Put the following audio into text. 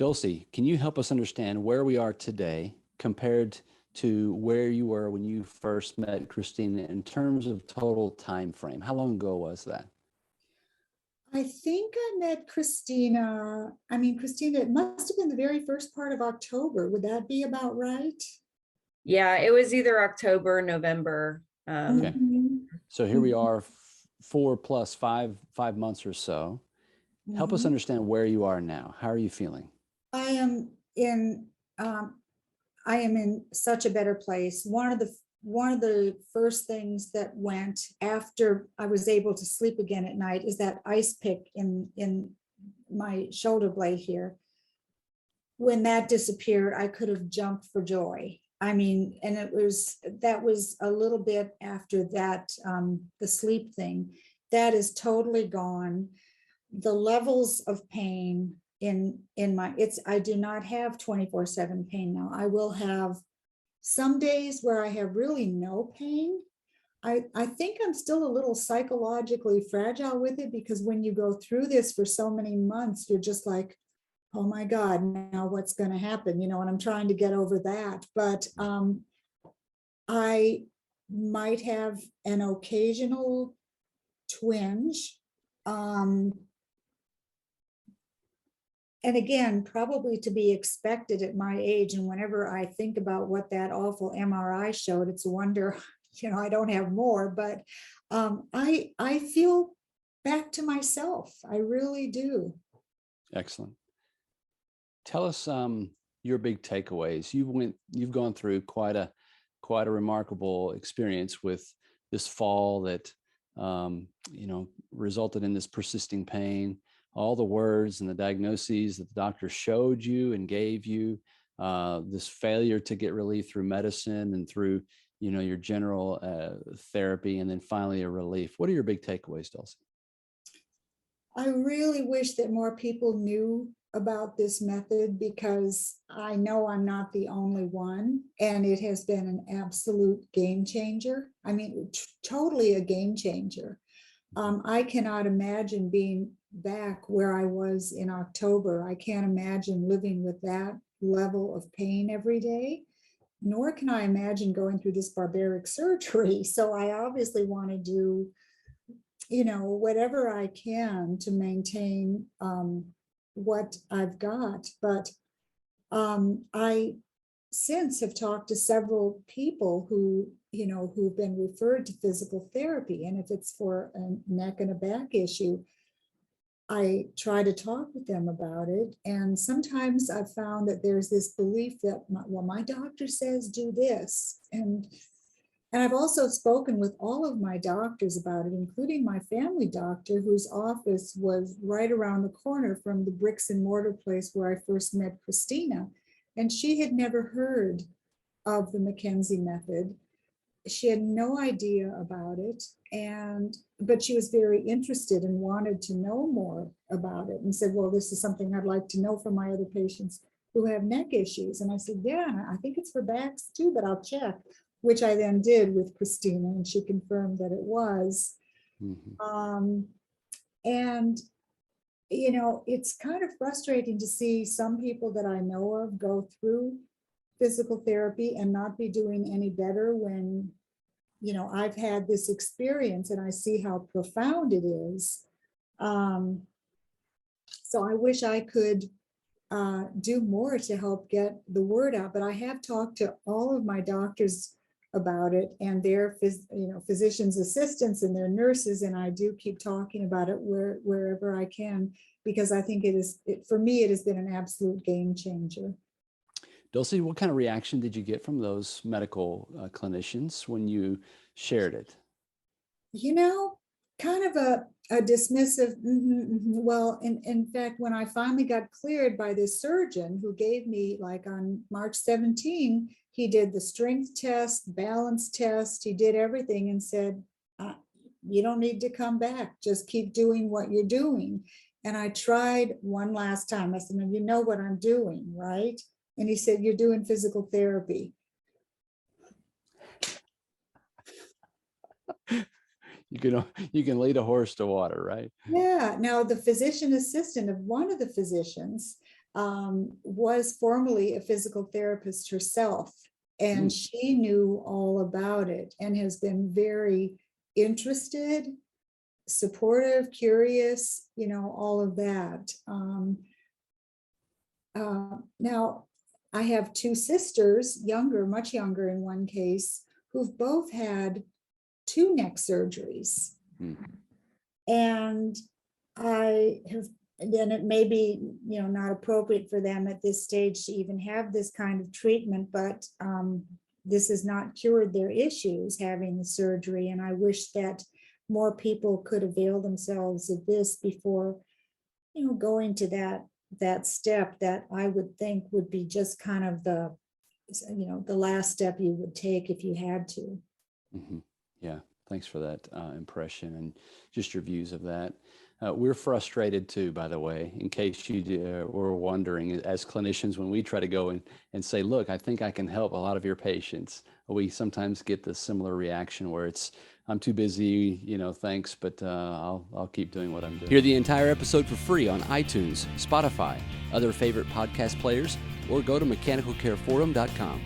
Dulcy, can you help us understand where we are today compared to where you were when you first met Christina in terms of total time frame? How long ago was that? I think I met Christina. Christina, it must have been the very first part of October. Would that be about right? Yeah, it was either October or November. Okay. Mhm. So here we are, 4 plus 5 months or so. Help us Mhm. understand where you are now. How are you feeling? I am in I am in such a better place. One of the first things that went after I was able to sleep again at night is that ice pick in my shoulder blade here. When that disappeared, I could have jumped for joy. And that was a little bit after that, the sleep thing. That is totally gone. The levels of pain in my, I do not have 24/7 pain now. I will have some days where I have really no pain. I think I'm still a little psychologically fragile with it, because when you go through this for so many months, you're just like, oh my God, now what's going to happen? And I'm trying to get over that. But I might have an occasional twinge. And again, probably to be expected at my age. And whenever I think about what that awful MRI showed, it's a wonder, I don't have more, but I feel back to myself. I really do. Excellent. Tell us your big takeaways. You've gone through quite a remarkable experience with this fall that resulted in this persisting pain. All the words and the diagnoses that the doctor showed you and gave you, this failure to get relief through medicine and through your general therapy, and then finally a relief. What are your big takeaways, Dulcie? I really wish that more people knew about this method, because I know I'm not the only one, and it has been an absolute game changer. Totally a game changer. I cannot imagine being back where I was in October. I can't imagine living with that level of pain every day, nor can I imagine going through this barbaric surgery. So I obviously want to do whatever I can to maintain what I've got. But I since have talked to several people who've been referred to physical therapy. And if it's for a neck and a back issue, I try to talk with them about it. And sometimes I've found that there's this belief that, my doctor says do this. And I've also spoken with all of my doctors about it, including my family doctor, whose office was right around the corner from the bricks and mortar place where I first met Christina. And she had never heard of the McKenzie method. She had no idea about it. But she was very interested and wanted to know more about it, and said, well, this is something I'd like to know from my other patients who have neck issues. And I said, yeah, I think it's for backs too, but I'll check. Which I then did with Christina, and she confirmed that it was. Mm-hmm. It's kind of frustrating to see some people that I know of go through physical therapy and not be doing any better, when, I've had this experience and I see how profound it is. So I wish I could do more to help get the word out, but I have talked to all of my doctors about it, and their physicians assistants and their nurses, and I do keep talking about it wherever I can, because I think for me it has been an absolute game changer. Dulcie, what kind of reaction did you get from those medical clinicians when you shared it? Kind of a dismissive, well, in fact, when I finally got cleared by this surgeon who gave me, like on March 17, he did the strength test, balance test, he did everything, and said, you don't need to come back, just keep doing what you're doing. And I tried one last time. I said, no, you know what I'm doing, right? And he said, you're doing physical therapy. You can lead a horse to water, right? Yeah. Now, the physician assistant of one of the physicians was formerly a physical therapist herself, and she knew all about it and has been very interested, supportive, curious, all of that. Now, I have two sisters, much younger in one case, who've both had 2 neck surgeries. And then it may be, not appropriate for them at this stage to even have this kind of treatment, but this has not cured their issues having the surgery. And I wish that more people could avail themselves of this before, going to that step that I would think would be just kind of the last step you would take if you had to. Yeah, thanks for that impression and just your views of that. We're frustrated too, by the way, in case you were wondering, as clinicians, when we try to go and say, look, I think I can help a lot of your patients, we sometimes get the similar reaction where it's, I'm too busy, thanks, but I'll keep doing what I'm doing. Hear the entire episode for free on iTunes, Spotify, other favorite podcast players, or go to mechanicalcareforum.com.